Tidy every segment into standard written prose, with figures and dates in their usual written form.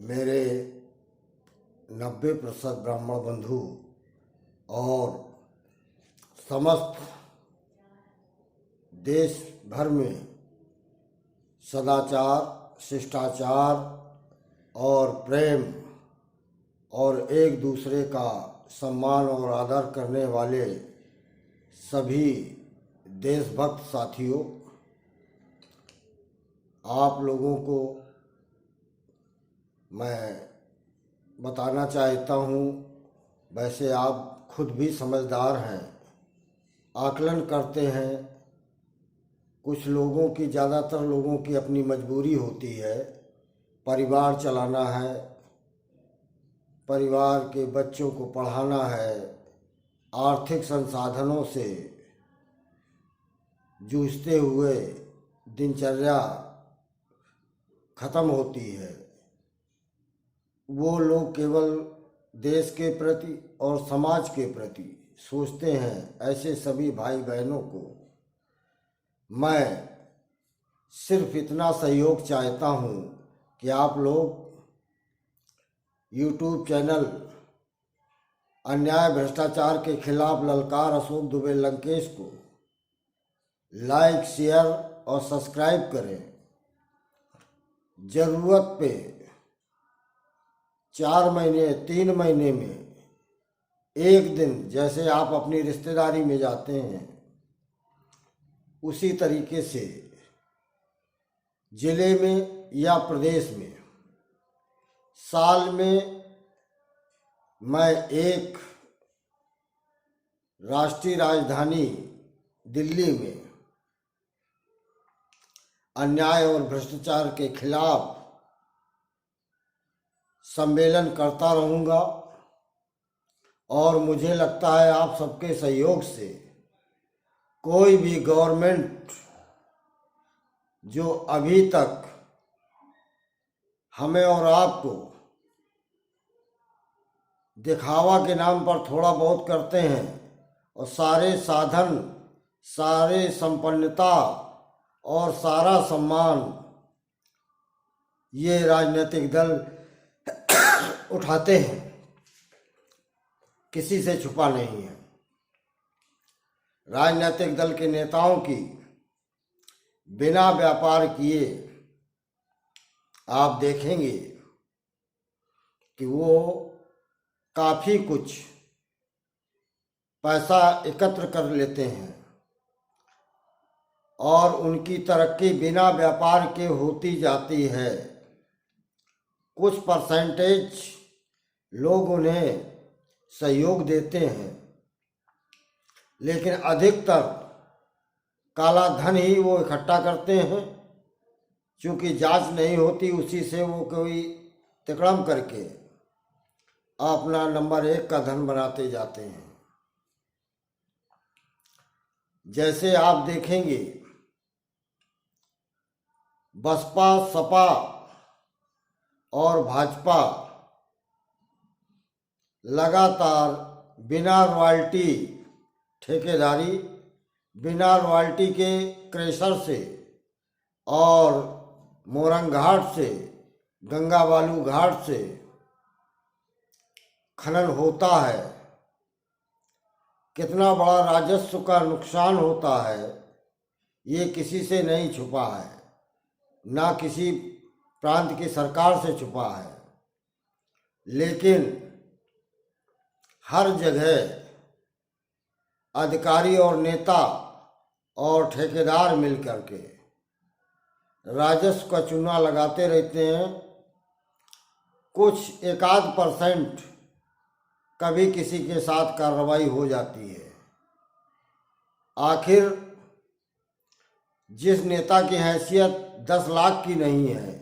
मेरे 90% ब्राह्मण बंधु और समस्त देश भर में सदाचार, शिष्टाचार और प्रेम और एक दूसरे का सम्मान और आदर करने वाले सभी देशभक्त साथियों, आप लोगों को मैं बताना चाहता हूँ। वैसे आप खुद भी समझदार हैं, आकलन करते हैं। कुछ लोगों की, ज़्यादातर लोगों की अपनी मजबूरी होती है, परिवार चलाना है, परिवार के बच्चों को पढ़ाना है, आर्थिक संसाधनों से जूझते हुए दिनचर्या खत्म होती है। वो लोग केवल देश के प्रति और समाज के प्रति सोचते हैं। ऐसे सभी भाई बहनों को मैं सिर्फ इतना सहयोग चाहता हूँ कि आप लोग यूट्यूब चैनल अन्याय भ्रष्टाचार के खिलाफ ललकार अशोक दुबे लंकेश को लाइक, शेयर और सब्सक्राइब करें। ज़रूरत पे 4 महीने, 3 महीने में एक दिन, जैसे आप अपनी रिश्तेदारी में जाते हैं, उसी तरीके से जिले में या प्रदेश में साल में मैं एक राष्ट्रीय राजधानी दिल्ली में अन्याय और भ्रष्टाचार के खिलाफ सम्मेलन करता रहूँगा। और मुझे लगता है आप सबके सहयोग से कोई भी गवर्नमेंट जो अभी तक हमें और आपको दिखावा के नाम पर थोड़ा बहुत करते हैं और सारे साधन, सारे संपन्नता और सारा सम्मान ये राजनीतिक दल उठाते हैं, किसी से छुपा नहीं है। राजनीतिक दल के नेताओं की बिना व्यापार किए आप देखेंगे कि वो काफ़ी कुछ पैसा एकत्र कर लेते हैं और उनकी तरक्की बिना व्यापार के होती जाती है। कुछ परसेंटेज लोग उन्हें सहयोग देते हैं, लेकिन अधिकतर काला धन ही वो इकट्ठा करते हैं। चूँकि जांच नहीं होती, उसी से वो कोई तिकड़म करके अपना नंबर 1 का धन बनाते जाते हैं। जैसे आप देखेंगे, बसपा, सपा और भाजपा लगातार बिना रॉयल्टी ठेकेदारी, बिना रॉयल्टी के क्रेशर से और मोरंग घाट से, गंगा बालू घाट से खनन होता है। कितना बड़ा राजस्व का नुकसान होता है, ये किसी से नहीं छुपा है, ना किसी प्रांत की सरकार से छुपा है। लेकिन हर जगह अधिकारी और नेता और ठेकेदार मिलकर के राजस्व का चूना लगाते रहते हैं। कुछ एकाध % कभी किसी के साथ कार्रवाई हो जाती है। आखिर जिस नेता की हैसियत 10 लाख की नहीं है,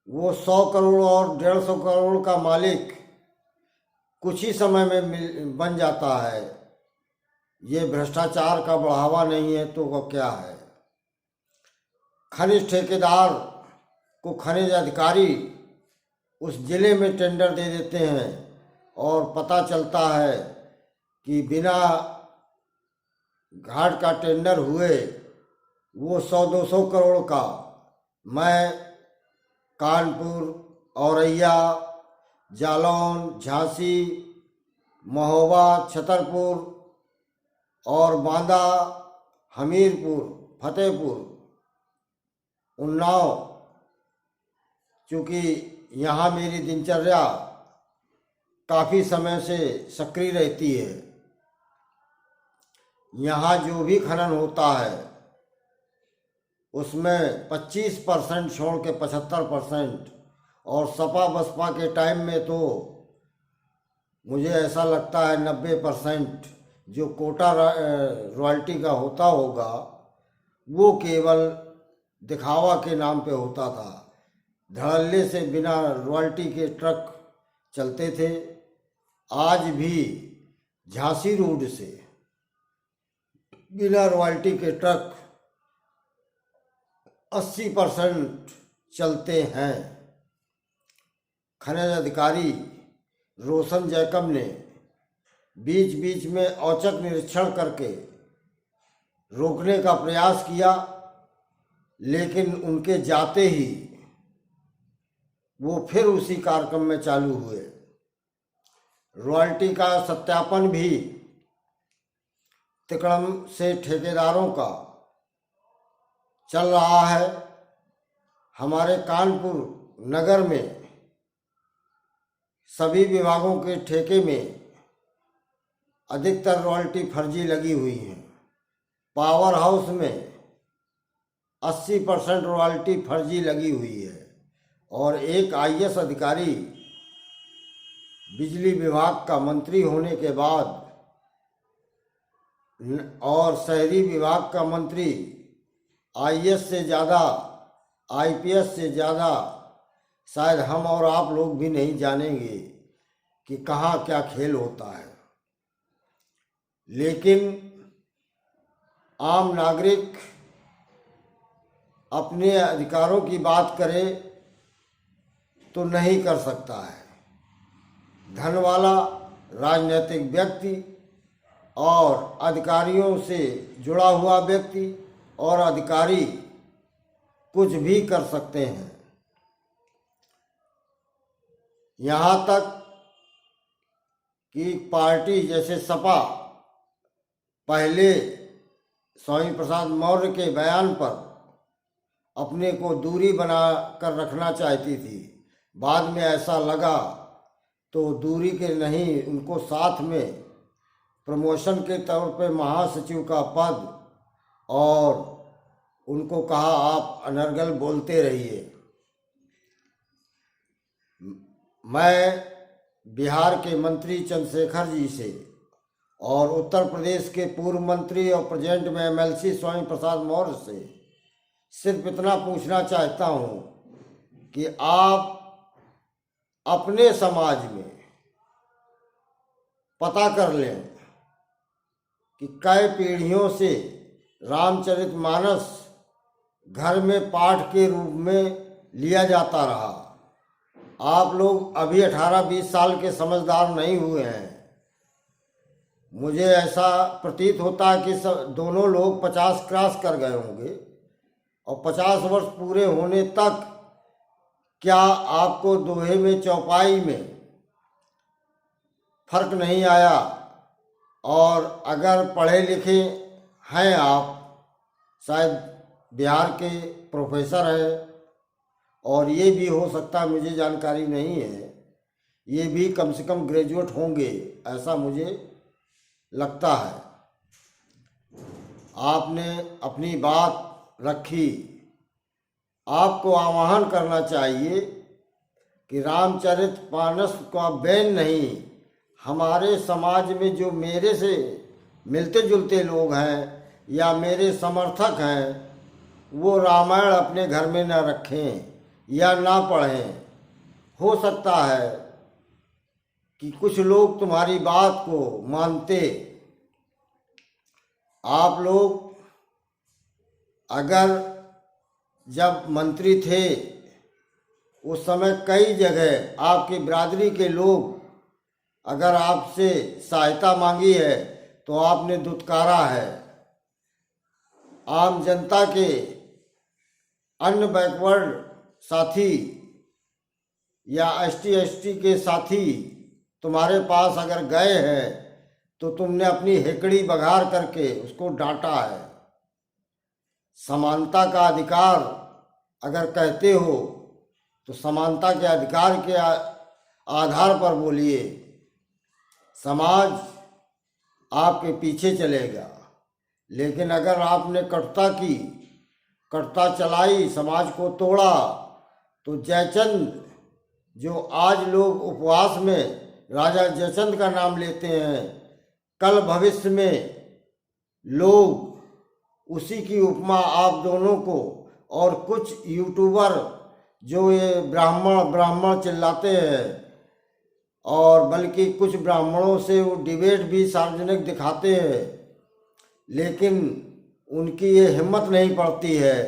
वो 100 करोड़ और 150 करोड़ का मालिक कुछ ही समय में बन जाता है। ये भ्रष्टाचार का बढ़ावा नहीं है तो वो क्या है? खनिज ठेकेदार को खनिज अधिकारी उस जिले में टेंडर दे देते हैं और पता चलता है कि बिना घाट का टेंडर हुए वो 100-200 करोड़ का मैं कानपुर औरैया, जालौन, झांसी, महोबा, छतरपुर और बांदा, हमीरपुर, फतेहपुर, उन्नाव। चूँकि यहाँ मेरी दिनचर्या काफ़ी समय से सक्रिय रहती है, यहाँ जो भी खनन होता है उसमें 25% छोड़ के 75%, और सपा बसपा के टाइम में तो मुझे ऐसा लगता है 90% जो कोटा रॉयल्टी का होता होगा वो केवल दिखावा के नाम पे होता था। धड़ल्ले से बिना रॉयल्टी के ट्रक चलते थे। आज भी झांसी रोड से बिना रॉयल्टी के ट्रक 80% चलते हैं। खनिज अधिकारी रोशन जैकब ने बीच बीच में औचक निरीक्षण करके रोकने का प्रयास किया, लेकिन उनके जाते ही वो फिर उसी कार्यक्रम में चालू हुए। रॉयल्टी का सत्यापन भी तिकड़म से ठेकेदारों का चल रहा है। हमारे कानपुर नगर में सभी विभागों के ठेके में अधिकतर रॉयल्टी फर्जी लगी हुई है। पावर हाउस में 80% रॉयल्टी फर्जी लगी हुई है, और एक आईएएस अधिकारी बिजली विभाग का मंत्री होने के बाद और शहरी विभाग का मंत्री आईएएस से ज़्यादा, आईपीएस से ज़्यादा शायद हम और आप लोग भी नहीं जानेंगे कि कहाँ क्या खेल होता है। लेकिन आम नागरिक अपने अधिकारों की बात करे तो नहीं कर सकता है। धन वाला राजनीतिक व्यक्ति और अधिकारियों से जुड़ा हुआ व्यक्ति और अधिकारी कुछ भी कर सकते हैं। यहाँ तक कि पार्टी जैसे सपा पहले स्वामी प्रसाद मौर्य के बयान पर अपने को दूरी बना कर रखना चाहती थी। बाद में ऐसा लगा तो दूरी के नहीं, उनको साथ में प्रमोशन के तौर पे महासचिव का पद, और उनको कहा आप अनर्गल बोलते रहिए। मैं बिहार के मंत्री चंद्रशेखर जी से और उत्तर प्रदेश के पूर्व मंत्री और प्रेजेंट में एमएलसी स्वामी प्रसाद मौर्य से सिर्फ इतना पूछना चाहता हूँ कि आप अपने समाज में पता कर लें कि कई पीढ़ियों से रामचरितमानस घर में पाठ के रूप में लिया जाता रहा। आप लोग अभी 18-20 साल के समझदार नहीं हुए हैं। मुझे ऐसा प्रतीत होता है कि दोनों लोग 50 क्रॉस कर गए होंगे, और 50 वर्ष पूरे होने तक क्या आपको दोहे में चौपाई में फर्क नहीं आया? और अगर पढ़े लिखे हैं आप, शायद बिहार के प्रोफेसर हैं, और ये भी हो सकता है, मुझे जानकारी नहीं है, ये भी कम से कम ग्रेजुएट होंगे, ऐसा मुझे लगता है। आपने अपनी बात रखी। आपको आह्वान करना चाहिए कि रामचरितमानस का बैन नहीं, हमारे समाज में जो मेरे से मिलते जुलते लोग हैं या मेरे समर्थक हैं, वो रामायण अपने घर में न रखें या ना पढ़ें। हो सकता है कि कुछ लोग तुम्हारी बात को मानते। आप लोग अगर जब मंत्री थे उस समय कई जगह आपकी बिरादरी के लोग अगर आपसे सहायता मांगी है तो आपने दुत्कारा है। आम जनता के अन्य बैकवर्ड साथी या ST के साथी तुम्हारे पास अगर गए हैं तो तुमने अपनी हेकड़ी बघार करके उसको डांटा है। समानता का अधिकार अगर कहते हो तो समानता के अधिकार के आधार पर बोलिए। समाज आपके पीछे चलेगा। लेकिन अगर आपने कटुता की, कटुता चलाई, समाज को तोड़ा, तो जयचंद, जो आज लोग उपवास में राजा जयचंद का नाम लेते हैं, कल भविष्य में लोग उसी की उपमा आप दोनों को और कुछ यूट्यूबर जो ये ब्राह्मण ब्राह्मण चिल्लाते हैं, और बल्कि कुछ ब्राह्मणों से वो डिबेट भी सार्वजनिक दिखाते हैं, लेकिन उनकी ये हिम्मत नहीं पड़ती है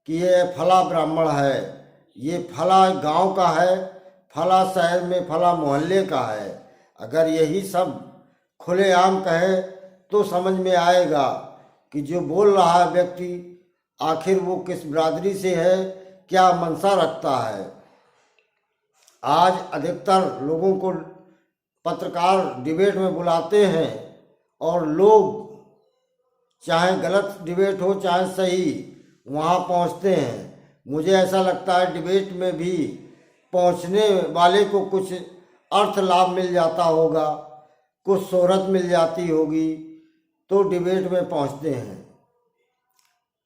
कि ये फला ब्राह्मण है, ये फला गांव का है, फला शहर में फला मोहल्ले का है। अगर यही सब खुलेआम कहे तो समझ में आएगा कि जो बोल रहा है व्यक्ति आखिर वो किस बिरादरी से है, क्या मंशा रखता है। आज अधिकतर लोगों को पत्रकार डिबेट में बुलाते हैं और लोग चाहे गलत डिबेट हो चाहे सही वहाँ पहुँचते हैं। मुझे ऐसा लगता है डिबेट में भी पहुँचने वाले को कुछ अर्थ लाभ मिल जाता होगा, कुछ शोहरत मिल जाती होगी तो डिबेट में पहुँचते हैं।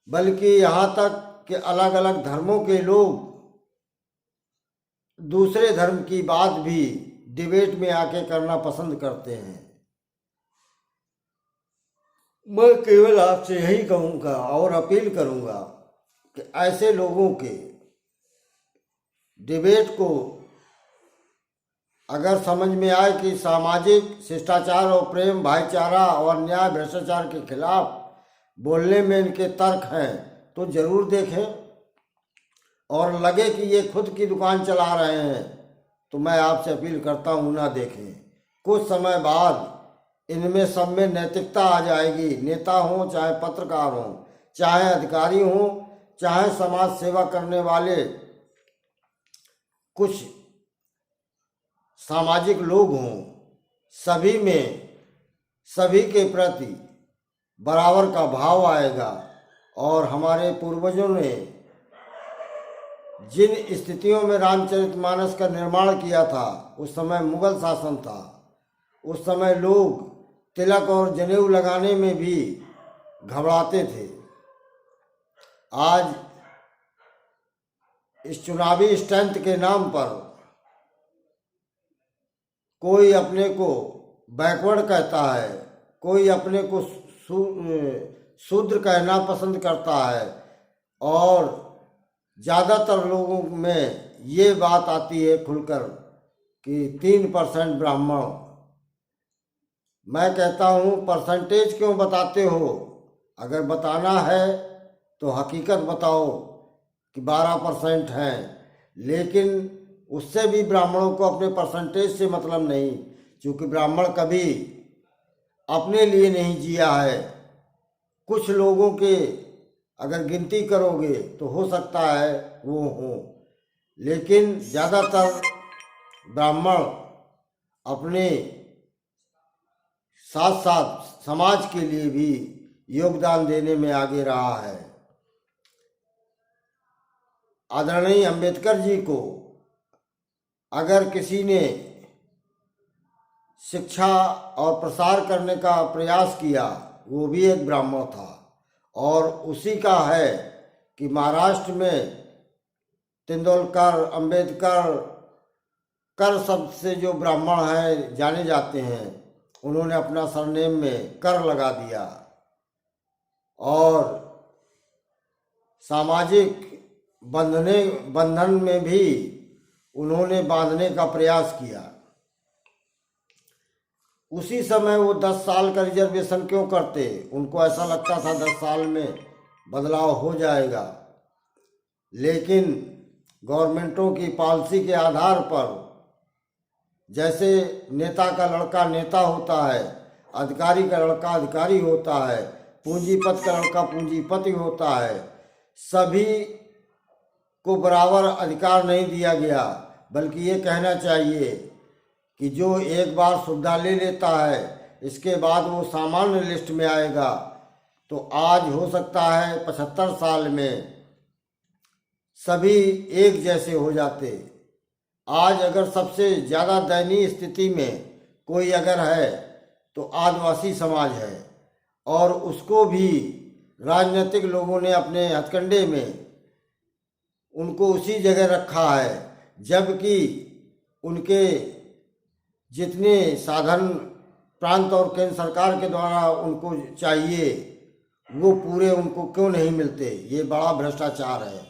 बल्कि यहाँ तक कि अलग अलग धर्मों के लोग दूसरे धर्म की बात भी डिबेट में आके करना पसंद करते हैं। मैं केवल आपसे यही कहूँगा और अपील करूँगा कि ऐसे लोगों के डिबेट को अगर समझ में आए कि सामाजिक शिष्टाचार और प्रेम, भाईचारा और न्याय भ्रष्टाचार के खिलाफ बोलने में इनके तर्क हैं तो जरूर देखें, और लगे कि ये खुद की दुकान चला रहे हैं तो मैं आपसे अपील करता हूँ ना देखें। कुछ समय बाद इनमें सब में नैतिकता आ जाएगी। नेता हों चाहे पत्रकार हों, चाहे अधिकारी हों, चाहे समाज सेवा करने वाले कुछ सामाजिक लोग हों, सभी में सभी के प्रति बराबर का भाव आएगा। और हमारे पूर्वजों ने जिन स्थितियों में रामचरितमानस का निर्माण किया था, उस समय मुगल शासन था, उस समय लोग तिलक और जनेऊ लगाने में भी घबराते थे। आज इस चुनावी स्टंट के नाम पर कोई अपने को बैकवर्ड कहता है, कोई अपने को शूद्र कहना पसंद करता है, और ज़्यादातर लोगों में ये बात आती है खुलकर कि 3% ब्राह्मण। मैं कहता हूँ परसेंटेज क्यों बताते हो? अगर बताना है तो हकीकत बताओ कि 12% हैं, लेकिन उससे भी ब्राह्मणों को अपने परसेंटेज से मतलब नहीं, क्योंकि ब्राह्मण कभी अपने लिए नहीं जिया है। कुछ लोगों के अगर गिनती करोगे तो हो सकता है वो हो, लेकिन ज़्यादातर ब्राह्मण अपने साथ साथ समाज के लिए भी योगदान देने में आगे रहा है। आदरणीय अंबेडकर जी को अगर किसी ने शिक्षा और प्रसार करने का प्रयास किया, वो भी एक ब्राह्मण था, और उसी का है कि महाराष्ट्र में तेंदुलकर, अंबेडकर, कर शब्द से जो ब्राह्मण हैं जाने जाते हैं, उन्होंने अपना सरनेम में कर लगा दिया और सामाजिक बंधन में भी उन्होंने बांधने का प्रयास किया। उसी समय वो 10 साल का रिजर्वेशन क्यों करते? उनको ऐसा लगता था 10 साल में बदलाव हो जाएगा, लेकिन गवर्नमेंटों की पॉलिसी के आधार पर, जैसे नेता का लड़का नेता होता है, अधिकारी का लड़का अधिकारी होता है, पूंजीपति का लड़का पूंजीपति होता है, सभी को बराबर अधिकार नहीं दिया गया। बल्कि ये कहना चाहिए कि जो एक बार सुविधा ले लेता है इसके बाद वो सामान्य लिस्ट में आएगा। तो आज हो सकता है 75 साल में सभी एक जैसे हो जाते। आज अगर सबसे ज़्यादा दयनीय स्थिति में कोई अगर है तो आदिवासी समाज है, और उसको भी राजनीतिक लोगों ने अपने हथकंडे में उनको उसी जगह रखा है, जबकि उनके जितने साधन प्रांत और केंद्र सरकार के द्वारा उनको चाहिए वो पूरे उनको क्यों नहीं मिलते। ये बड़ा भ्रष्टाचार है।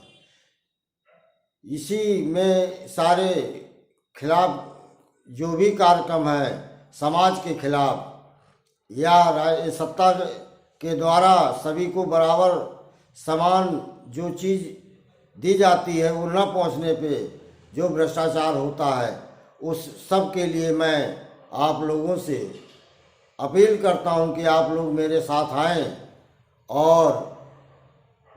इसी में सारे खिलाफ जो भी कार्यक्रम है समाज के खिलाफ या सत्ता के द्वारा सभी को बराबर समान जो चीज़ दी जाती है वो न पहुंचने पे जो भ्रष्टाचार होता है, उस सब के लिए मैं आप लोगों से अपील करता हूं कि आप लोग मेरे साथ आएं और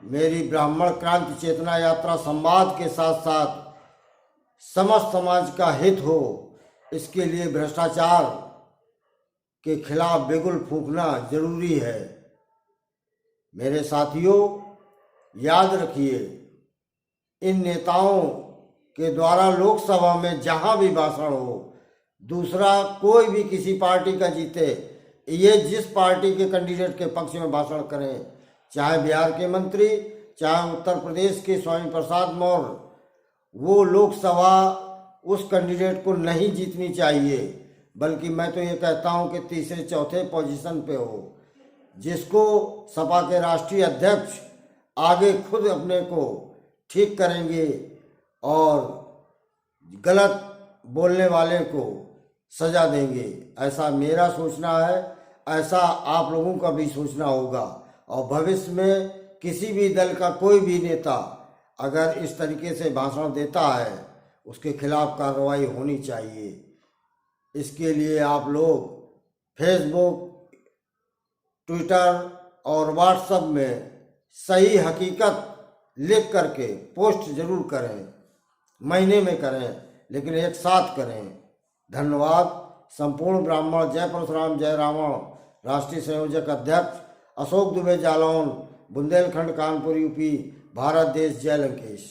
मेरी ब्राह्मण क्रांति चेतना यात्रा संवाद के साथ साथ समस्त समाज का हित हो, इसके लिए भ्रष्टाचार के खिलाफ बिगुल फूंकना जरूरी है। मेरे साथियों, याद रखिए, इन नेताओं के द्वारा लोकसभा में जहां भी भाषण हो, दूसरा कोई भी किसी पार्टी का जीते, ये जिस पार्टी के कैंडिडेट के पक्ष में भाषण करें, चाहे बिहार के मंत्री, चाहे उत्तर प्रदेश के स्वामी प्रसाद मौर्य, वो लोकसभा उस कैंडिडेट को नहीं जीतनी चाहिए, बल्कि मैं तो ये कहता हूं कि तीसरे चौथे पोजीशन पे हो, जिसको सपा के राष्ट्रीय अध्यक्ष आगे खुद अपने को ठीक करेंगे और गलत बोलने वाले को सजा देंगे। ऐसा मेरा सोचना है, ऐसा आप लोगों का भी सोचना होगा। और भविष्य में किसी भी दल का कोई भी नेता अगर इस तरीके से भाषण देता है, उसके खिलाफ कार्रवाई होनी चाहिए। इसके लिए आप लोग फेसबुक, ट्विटर और व्हाट्सएप में सही हकीकत लिख करके पोस्ट जरूर करें, महीने में करें, लेकिन एक साथ करें। धन्यवाद। संपूर्ण ब्राह्मण जय परशुराम जय रावण राष्ट्रीय संयोजक अध्यक्ष अशोक दुबे जालौन, बुंदेलखंड, कानपुर, यूपी, भारत देश। जय लंकेश।